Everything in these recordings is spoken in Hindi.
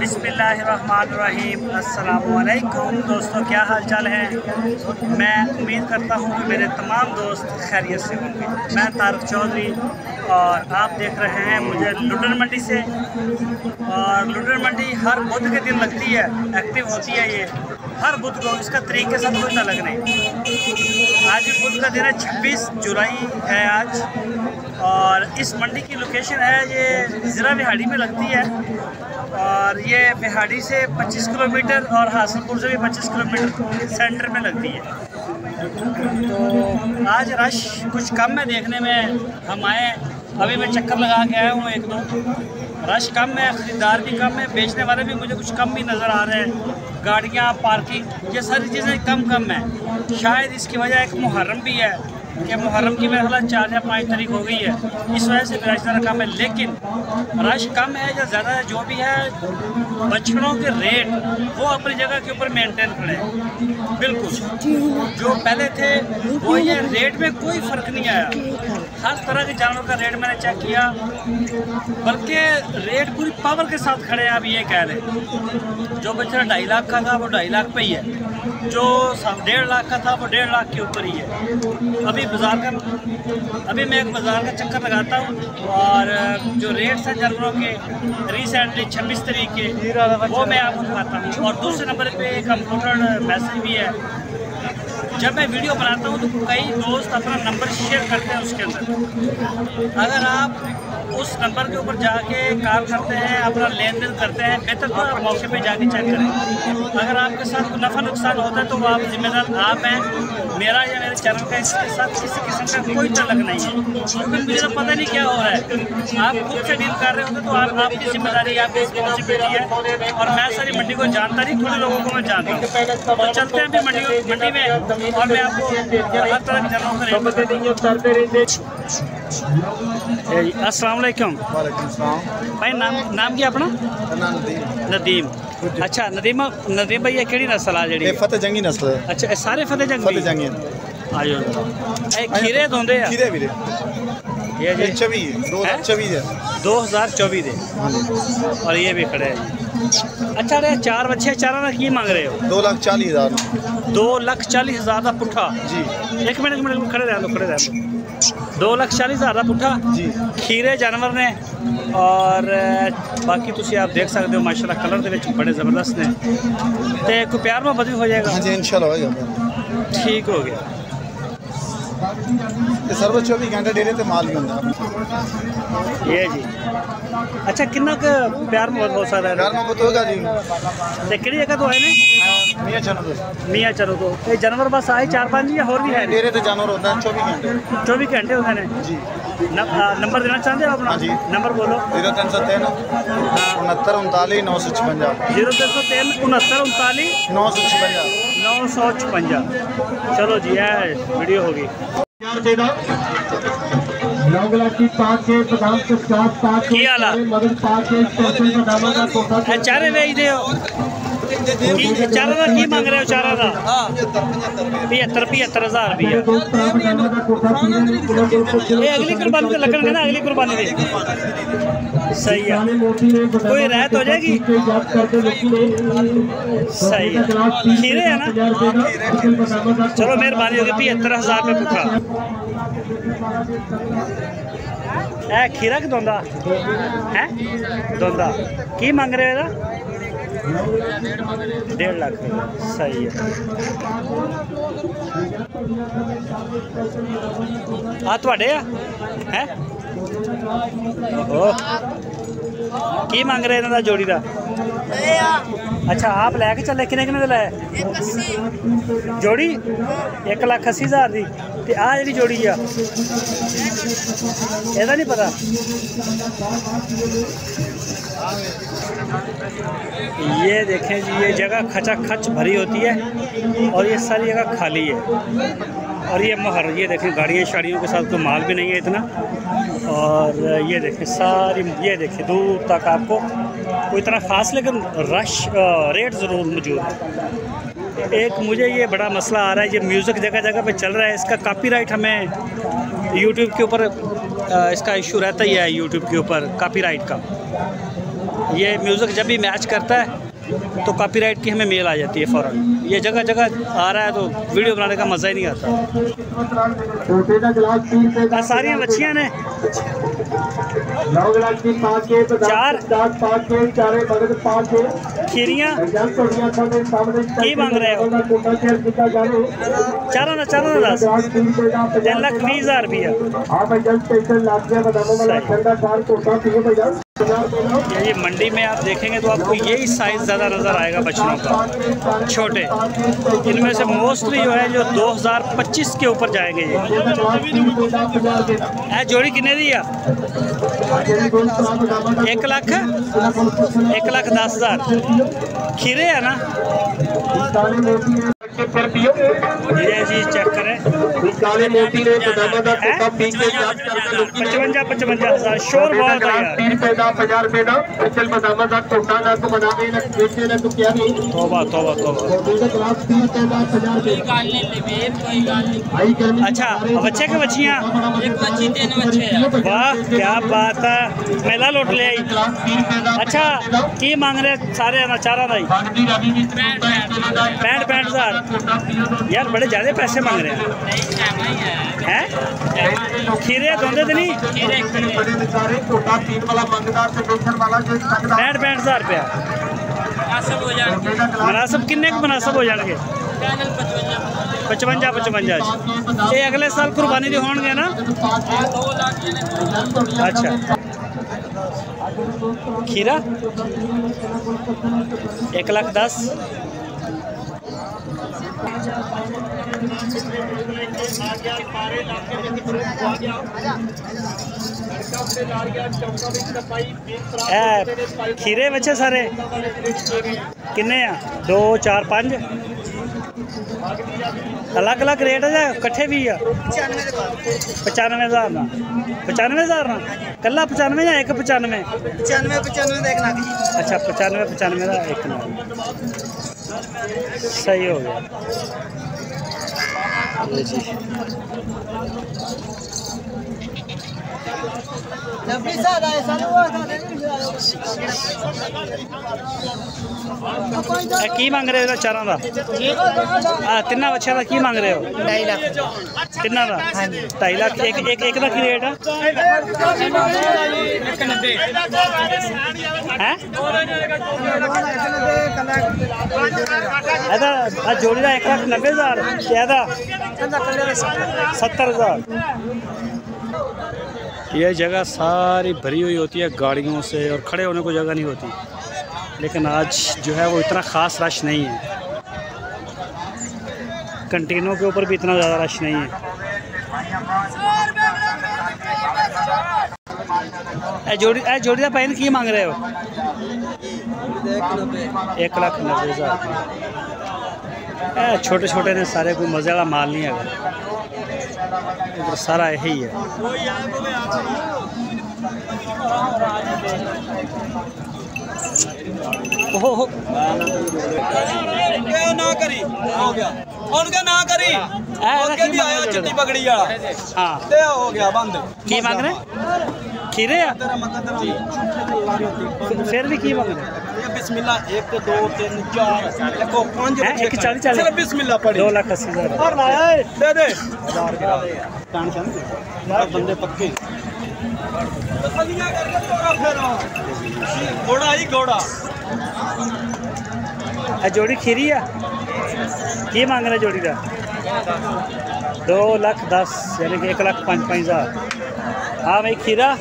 बिस्मिल्लाहिर्रहमानिर्रहीम। अस्सलामुअलैकुम दोस्तों, क्या हाल चाल है। मैं उम्मीद करता हूँ कि मेरे तमाम दोस्त खैरियत से होंगे। मैं तारक चौधरी और आप देख रहे हैं मुझे लुडन मंडी से। और लुडन मंडी हर बुध के दिन लगती है, एक्टिव होती है ये हर बुध को। इसका तरीके से कोई अलग नहीं। आज बुध का दिन है, 26 जुलाई है आज। और इस मंडी की लोकेशन है ये ज़िला बिहाड़ी में लगती है। और ये बिहाड़ी से 25 किलोमीटर और हासनपुर से भी 25 किलोमीटर सेंटर में लगती है। तो आज रश कुछ कम है देखने में। हम आए, अभी मैं चक्कर लगा के आया हूँ एक दो। रश कम है, ख़रीदार भी कम है, बेचने वाले भी मुझे कुछ कम भी नज़र आ रहे हैं। गाड़ियाँ, पार्किंग, ये सारी चीज़ें कम है। शायद इसकी वजह एक मुहर्रम भी है कि मुहर्रम की मेरे ख्याल 4 या 5 तारीख हो गई है, इस वजह से रश ज़रा कम है। लेकिन रश कम है या ज़्यादा है, जो भी है, बछड़ों के रेट वो अपनी जगह के ऊपर मेंटेन खड़े हैं बिल्कुल। जो पहले थे वो ये रेट में कोई फ़र्क नहीं आया। हर तरह के जानवर का रेट मैंने चेक किया, बल्कि रेट पूरी पावर के साथ खड़े हैं। आप ये कह रहे जो बछड़ा 2.5 लाख का था वो 2.5 लाख पे ही है, जो 1.5 लाख का था वो 1.5 लाख के ऊपर ही है। अभी मैं एक बाज़ार का चक्कर लगाता हूँ और जो रेट्स हैं जानवरों के रिसेंटली 26 तारीख के वो मैं आपको दिखाता हूँ। और दूसरे नंबर पे एक कंप्यूटर मैसेज भी है। जब मैं वीडियो बनाता हूँ तो कई दोस्त अपना नंबर शेयर करते हैं उसके अंदर। अगर आप उस नंबर के ऊपर जाके काम करते हैं, अपना लेन देन करते हैं, बेहतर तो आप मौके पे जाके चेक करें। अगर आपके साथ कोई नफ़ा नुकसान होता है तो वो आप जिम्मेदार आप हैं। मेरा या मेरे चैनल का इसके साथ किसी किस्म का कोई तल्लुक नहीं है, क्योंकि मुझे तो पता नहीं क्या हो रहा है। आप खुद से डील कर रहे होते तो आपकी जिम्मेदारी, आपकी रिस्पॉन्सिबिलिटी है। और मैं सारी मंडी को जानता नहीं, थोड़े लोगों को मैं जानता हूँ। तो चलते हैं अभी मंडी में और मैं आपको हर तरह के जानवरों का रेट बता देंगे। अस्सलाम वालेकुम। वालेकुम सलाम भाई, नाम क्या अपना? नदीम। अच्छा नदीम भाई, ये केड़ी नस्ल आ जेड़ी? फतेह जंगी नस्ल है। अच्छा, ये सारे फतेह जंगी आयो। ए खीरे दोंदे आ? खीरे वीरे ये जी 2024 दे। और ये भी खड़े हैं। अच्छा, अरे 4 बच्चे चारा ना की मांग रहे हो? 2,40,000। 2,40,000 का पुट्ठा जी। एक मिनट खड़े रह लो। 2,40,000 का पुट्ठा जी। खीरे जानवर ने। और बाकी तुसी आप देख सकते हो माशाल्लाह कलर दे विच बड़े ज़बरदस्त ने। तो कोई प्यार मोहब्बत भी हो जाएगा? हाँ जी, इंशाल्लाह होगा। ठीक हो गया। सर्व 24 घंटे डेरे ते माल भी होंदा ये जी। अच्छा, कितना का प्यार मोहब्बत हो सकता है? प्यार मोहब्बत होगा जी। ते किहड़ी जगह तो है ने? मियाँ चलो तो ये जानवर बस आए 4-5 या और भी है? डेरे ते जानवर होता है 24 घंटे होते हैं जी। नंबर देना चाहते हो अपना? हाँ जी। नंबर बोलो। 0303 69 39 956। 0303 69 39 956। चलो जी, है वीडियो होगी। चारे बेच दे चारा का की मांग रहे हो? चारा का 75,000 रुपया। ये अगली कुर्बानी तो लगन है ना, अगली कुर्बानी दे सही है। कोई राहत हो जाएगी? सही है। खीरे है ना? चलो मेहरबानी होगी। 75,000 रुपये पुट्ठा है। खीरा कि दोंदा है? दोंदा की मांग रहे हो? 1.5 लाख। सही है। थोड़े है की मांग रहे इन्हों जोड़ी का? अच्छा, आप लैके चले? किन्ने ला जोड़ी? 1,80,000 की। ते आ जी जोड़ी आ एदा नहीं पता? ये देखें जी, ये जगह खचाखच भरी होती है और ये सारी जगह खाली है। और ये मोहर, ये देखें गाड़ियाँ शाड़ियों के साथ कोई माल भी नहीं है इतना। और ये देखें सारी, ये देखें दूर तक आपको कोई इतना ख़ास, लेकिन रश रेट ज़रूर मौजूद है। एक मुझे ये बड़ा मसला आ रहा है, ये म्यूज़िक जगह जगह पे चल रहा है, इसका कॉपीराइट हमें यूट्यूब के ऊपर इसका इशू रहता ही है, यूट्यूब के ऊपर कॉपीराइट का। ये म्यूज़िक जब भी मैच करता है तो कॉपीराइट की हमें मेल आ जाती है फ़ौरन। ये जगह जगह आ रहा है तो वीडियो बनाने का मज़ा ही नहीं आता। सारी बच्चियाँ ने 4 खीरियाँ की मांग रहे हो? 3,20,000 रुपया। ये मंडी में आप देखेंगे तो आपको यही साइज़ ज़्यादा नज़र आएगा बच्चों का, छोटे। इनमें से मोस्टली जो है जो 2025 के ऊपर जाएंगे। ये जोड़ी कितने दी है? 1,10,000 खीरे है ना? ये चीज़ चेक करें, 55,000 शोर बहुत है यार। तौबा तौबा तौबा। अच्छा बच्चे के बच्चियाँ? वाह क्या बात है, मेला लौट ले आई। अच्छा की मांग रहे सारे चारा नहीं? 65,000 यार, बड़े ज़्यादा पैसे मांग रहे हैं। खीरे धोंदे तो नहीं? 65,000 रुपया मुनासिब किन्ने को मुनासिब हो जाएंगे? 55। ये अगले साल कुर्बानी दे होंगे ना? अच्छा खीरा 1,10,000। खीरे बच्चे सारे किन्ने आ? 2, 4, 5 अलग अलग रेट है, कट्ठे भी है? 95,000 ना? 95,000 ना कला 95 या 1,95? 95 अच्छा 95 का 1 नाग। सही हो गया ये जी। की मांग रहे हो चारों का? तिना बच्चों का की मांग रहे हो? 2.5 लाख तिना का? 2.5 लाख एक का की रेट है? जोड़ी का 1,90,000 क्या? 70,000। यह जगह सारी भरी हुई होती है गाड़ियों से और खड़े होने को जगह नहीं होती, लेकिन आज जो है वो इतना ख़ास रश नहीं है। कंटेनरों के ऊपर भी इतना ज़्यादा रश नहीं है। जोड़ी का पैन की मांग रहे हो? 1,90,000। छोटे छोटे ने सारे, कोई मज़े वाला माल नहीं है, इधर सारा यही है। ओहो ना करी हो गया, उनके ना करी उनके भी आया चिट्टी पगड़ी वाला। हाँ ते हो गया बंद। की मांग रहे? खीरे आ? फिर भी की मांग रहे? बिस्मिल्लाह 1, 2, 3, 4 देखो 5 40 बिस्मिल्लाह पड़ी 2,80,000 और लाया दे दे यार बंदे पक्के घोड़ा ही घोड़ा। जोड़ी खीरी है की मांग रहे जोड़ी का? 2,10,000 यानी कि 1,05,000। हाँ भाई खीरा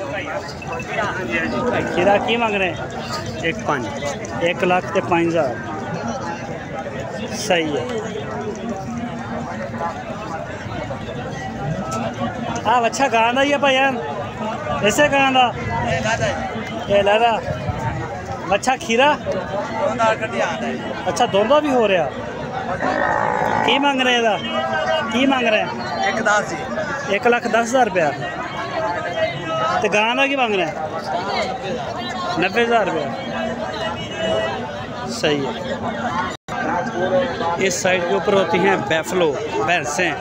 की मांग रहे हैं? 1,05,000 सही है। हाँ अच्छा गाँदा ही है भाई यार, ऐसे गाँदा ये लारा अच्छा खीरा अच्छा दोनों भी हो रहा। की मांग रहे हैं? की मांग रहे हैं? 1,10,000 रुपया। तो गाना की मांग रहे हैं? 90,000 रुपया सही है। इस साइड के ऊपर होती हैं बैफलो भैंसें,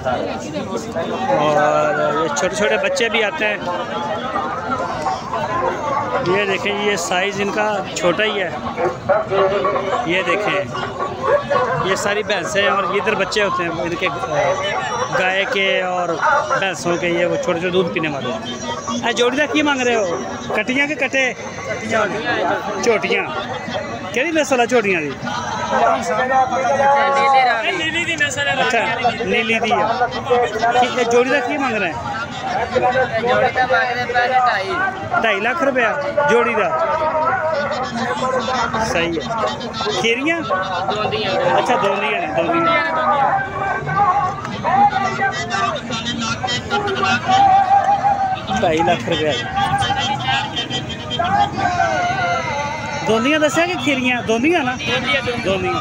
और ये छोटे छोटे बच्चे भी आते हैं। ये देखें, ये साइज़ इनका छोटा ही है। ये देखें, ये सारी भैंसें हैं और इधर बच्चे होते हैं इनके गाय के और भैंसों के। ये वो छोटे छोटे दूध पीने वाले। जोड़ी का की मांग रहे हो? कटियाँ के कटे? झोटियाँ केड़ी नस्ल है झोटियाँ दी? अच्छा, नीली दी है। जोड़ी का की मांग रहे हैं? 2.5 लाख रुपया जोड़ी का। सही है। खीरियाँ? अच्छा, दोंदियाँ ने, दोंदियाँ। 2.5 लाख रुपया दोंदियाँ दसिया कि खीरियाँ? दोंदियाँ ना, दोंदियाँ।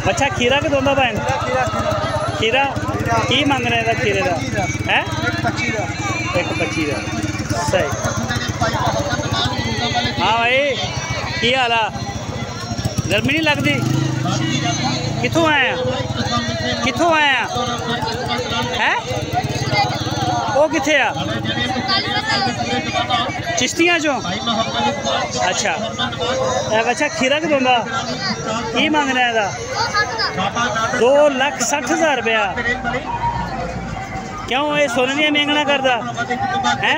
अच्छा, खीरा के दोंदा भैन? खीरा की मंग रहे हैं खीरे का? है 1.25 का। सही। हाँ भाई, की हाल है? गर्मी नहीं लगती? कितों आए? कितों आए हैं? वो किथे आ? चिश्तियाँ जो? अच्छा। अच्छा, खीरा के दोंदा की मंगना है? 2,60,000 रुपया। क्यों ये सोने नहीं महंगना करता है?